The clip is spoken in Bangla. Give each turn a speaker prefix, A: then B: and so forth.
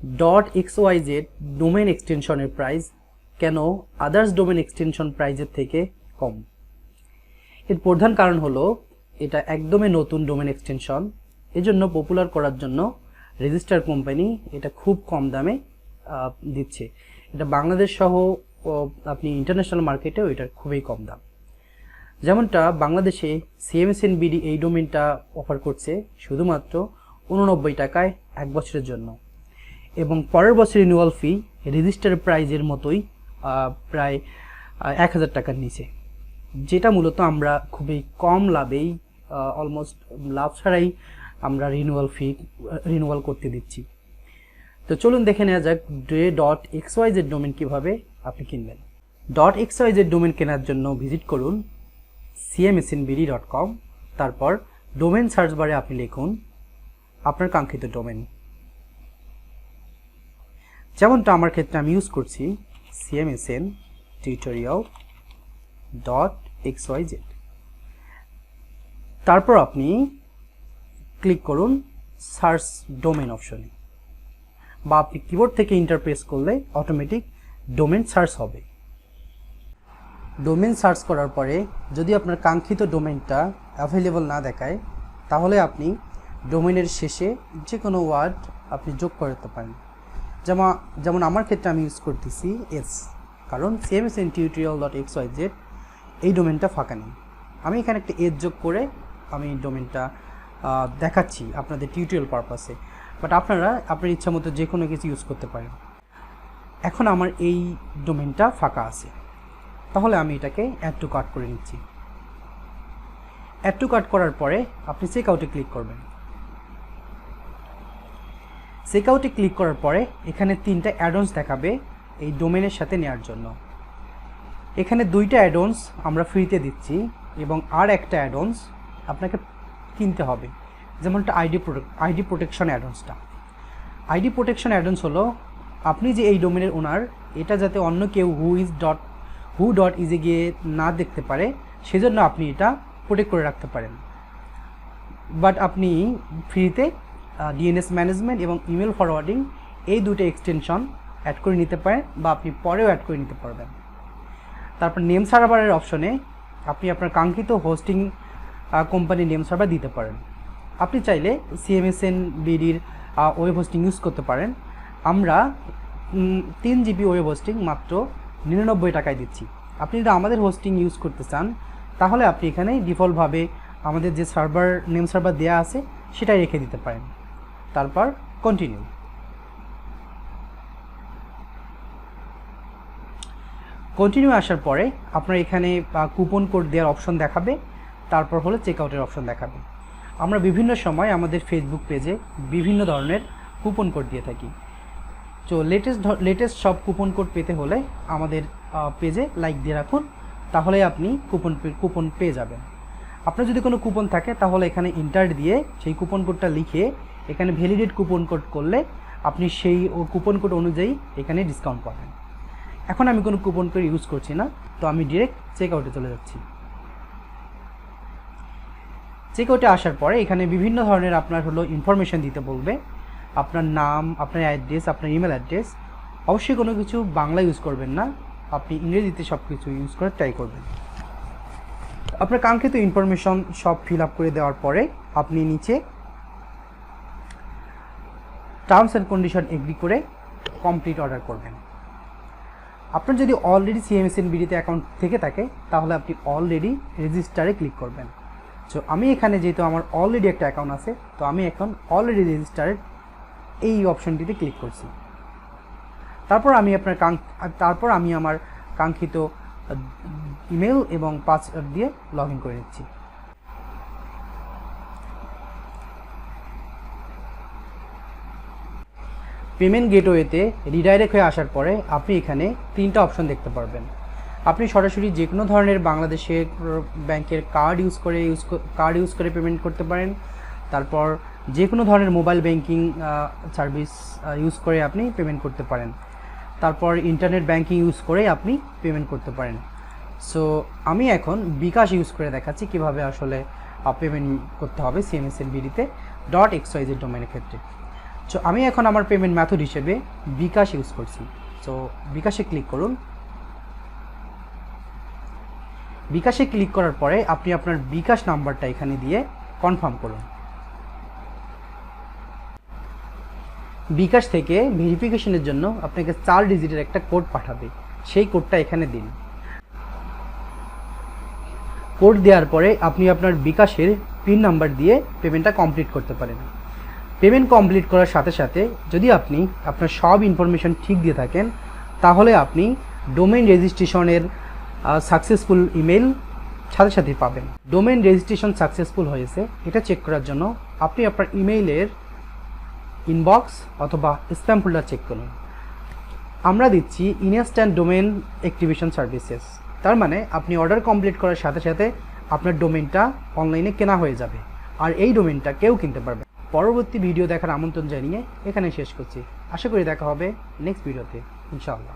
A: .xyz ডোমেন এক্সটেনশনের প্রাইস কেন আদার্স ডোমেন এক্সটেনশন প্রাইজের থেকে কম? এর প্রধান কারণ হলো এটা একদমই নতুন ডোমেন এক্সটেনশন। এজন্য পপুলার করার জন্য রেজিস্টার কোম্পানি এটা খুব কম দামে দিচ্ছে। এটা বাংলাদেশ সহ আপনি ইন্টারন্যাশনাল মার্কেটেও এটা খুবই কম দাম। যেমনটা বাংলাদেশে CMSNBD এই ডোমেনটা অফার করছে শুধুমাত্র 89 টাকায় 1 বছরের জন্য, এবং পরের বছর রিনিউয়াল ফি রেজিস্টার প্রাইজের মতোই প্রায় 1000 টাকার নিচে, যেটা মূলত আমরা খুবই কম লাভেই অলমোস্ট লাভ ছাড়াই আমরা রিনিউয়াল করতে দিচ্ছি। তো চলুন দেখে নেওয়া যাক .xyz ডোমেন কিভাবে আপনি কিনবেন। .xyz ডোমেন কেনার জন্য ভিজিট করুন CMSNBD.com। তারপর ডোমেন সার্চ বারে আপনি লিখুন আপনার কাঙ্ক্ষিত ডোমেন। যেমনটা আমার ক্ষেত্রে আমি ইউজ করছি CMSNtutorial.xyz। তারপর আপনি ক্লিক করুন সার্চ ডোমেন অপশনে, বা আপনি কিবোর্ড থেকে ইন্টারপ্রেস করলে অটোমেটিক ডোমেন সার্চ হবে। ডোমেন সার্চ করার পরে যদি আপনার কাঙ্ক্ষিত ডোমেনটা অ্যাভেলেবল না দেখায়, তাহলে আপনি ডোমেনের শেষে যে কোনো ওয়ার্ড আপনি যোগ করতে পারেন। যেমন আমার ক্ষেত্রে আমি ইউজ করতেছি এস, কারণ CMSNtutorial.xyz এই ডোমেনটা ফাঁকা নেই। আমি এখানে একটা এস যোগ করে আমি ডোমেনটা দেখাচ্ছি আপনাদের টিউটোরিয়াল পারপাসে, বাট আপনারা আপনার ইচ্ছা মতো যে কোনো কিছু ইউজ করতে পারেন। এখন আমার এই ডোমেনটা ফাঁকা আছে, তাহলে আমি এটাকে অ্যাড টু কার্ট করে নিচ্ছি। অ্যাড টু কার্ট করার পরে আপনি চেক আউটে ক্লিক করবেন। চেক আউটে ক্লিক করার পরে এখানে 3টা অ্যাডঅনস দেখাবে এই ডোমেনের সাথে নেওয়ার জন্য। এখানে 2টা অ্যাডঅনস আমরা ফ্রিতে দিচ্ছি এবং আর একটা অ্যাডঅনস আপনাকে কিনতে হবে, যেমনটা ID protection অ্যাডঅনসটা। ID protection add-ons হলো আপনি যে এই ডোমেনের ওনার, এটা যাতে অন্য কেউ who.is গিয়ে না দেখতে পারে, সেজন্য আপনি এটা প্রোটেক্ট করে রাখতে পারেন। বাট আপনি ফ্রিতে DNS ম্যানেজমেন্ট এবং ইমেল ফরওয়ার্ডিং এই 2টা এক্সটেনশন অ্যাড করে নিতে পারেন, বা আপনি পরেও অ্যাড করে নিতে পারবেন। তারপর নেম সার্ভারের অপশনে আপনি আপনার কাঙ্ক্ষিত হোস্টিং কোম্পানির নেম সার্ভার দিতে পারেন। আপনি চাইলে CMSNBDর ওয়েব হোস্টিং ইউজ করতে পারেন। আমরা 3 GB ওয়েব হোস্টিং মাত্র 99 টাকায় দিচ্ছি। আপনি যদি আমাদের হোস্টিং ইউজ করতে চান, তাহলে আপনি এখানে ডিফল্টভাবে আমাদের যে নেম সার্ভার দেওয়া আছে সেটাই রেখে দিতে পারেন। তারপর কন্টিনিউ আসার পরে আপনার এখানে কুপন কোড দেওয়ার অপশন দেখাবে, তারপর হলো চেকআউটের অপশন দেখাবে। আমরা বিভিন্ন সময় আমাদের ফেসবুক পেজে বিভিন্ন ধরনের কুপন কোড দিয়ে থাকি। তো লেটেস্ট সব কুপন কোড পেতে হলে আমাদের পেজে লাইক দিয়ে রাখুন, তাহলে আপনি কুপন পেয়ে যাবেন। আপনার যদি কোনো কুপন থাকে তাহলে এখানে ইন্টার দিয়ে সেই কুপন কোডটা লিখে এখানে ভ্যালিডেট কুপন কোড করলে আপনি সেই কুপন কোড অনুযায়ী এখানে ডিসকাউন্ট পাবেন। এখন আমি কোনো কুপন কোড ইউজ করছি না, তো আমি ডিরেক্ট চেকআউটে চলে যাচ্ছি। চেকআউটে আসার পরে এখানে বিভিন্ন ধরনের আপনার হলো ইনফরমেশন দিতে বলবে, আপনার নাম, আপনার অ্যাড্রেস, আপনার ইমেল অ্যাড্রেস। অবশ্যই কোনো কিছু বাংলা ইউজ করবেন না, আপনি ইংরেজিতে সব কিছু ইউজ করে ট্রাই করবেন। আপনার কাঙ্ক্ষিত ইনফরমেশন সব ফিল আপ করে দেওয়ার পরে আপনি নিচে টার্মস অ্যান্ড কন্ডিশন এগ্রি করে কমপ্লিট অর্ডার করবেন। আপনার যদি অলরেডি CMSNBDতে অ্যাকাউন্ট থেকে থাকে, তাহলে আপনি অলরেডি রেজিস্টারে ক্লিক করবেন। সো আমি এখানে যেহেতু আমার অলরেডি একটা অ্যাকাউন্ট আছে, তো আমি এখন অলরেডি রেজিস্টারের এই অপশনটিতে ক্লিক করছি। তারপর আমি আমার কাঙ্ক্ষিত ইমেল এবং পাসওয়ার্ড দিয়ে লগ ইন করে নিচ্ছি। পেমেন্ট গেটওয়েতে রিডাইরেক্ট হয়ে আসার পরে আপনি এখানে 3টা অপশন দেখতে পারবেন। আপনি সরাসরি যে কোনো ধরনের বাংলাদেশের ব্যাংকের কার্ড ইউজ করে পেমেন্ট করতে পারেন। তারপর যে কোনো ধরনের মোবাইল ব্যাংকিং সার্ভিস ইউজ করে আপনি পেমেন্ট করতে পারেন। তারপর ইন্টারনেট ব্যাংকিং ইউজ করে আপনি পেমেন্ট করতে পারেন। সো আমি এখন bKash ইউজ করে দেখাচ্ছি কিভাবে আসলে পেমেন্ট করতে হবে CMSNBDতে .xyz ডোমেনের ক্ষেত্রে। সো আমি এখন আমার পেমেন্ট মেথড হিসেবে bKash ইউজ করছি। সো bKashে ক্লিক করুন। bKashে ক্লিক করার পরে আপনি আপনার bKash নাম্বারটা এখানে দিয়ে কনফার্ম করুন। bKash থেকে ভেরিফিকেশনের জন্য আপনাকে 4 ডিজিটের একটা কোড পাঠাবে, সেই কোডটা এখানে দিন। কোড দেওয়ার পরে আপনি আপনার bKashের পিন নাম্বার দিয়ে পেমেন্টটা কমপ্লিট করতে পারেন। পেমেন্ট কমপ্লিট করার সাথে সাথে যদি আপনি আপনার সব ইনফরমেশন ঠিক দিয়ে থাকেন, তাহলে আপনি ডোমেইন রেজিস্ট্রেশনের সাকসেসফুল ইমেল সাথে সাথে পাবেন। ডোমেইন রেজিস্ট্রেশন সাকসেসফুল হয়েছে এটা চেক করার জন্য আপনি আপনার ইমেইলের ইনবক্স অথবা স্প্যাম ফোল্ডার চেক করুন। আমরা দিচ্ছি ইনস্ট্যান্ট ডোমেইন অ্যাক্টিভেশন সার্ভিসেস, তার মানে আপনি অর্ডার কমপ্লিট করার সাথে সাথে আপনার ডোমেইনটা অনলাইনে কেনা হয়ে যাবে, আর এই ডোমেইনটা কেউ কিনতে পারবে। পরবর্তী ভিডিও দেখার আমন্ত্রণ জানিয়ে এখানে শেষ করছি। আশা করি দেখা হবে নেক্সট ভিডিওতে ইনশাআল্লাহ।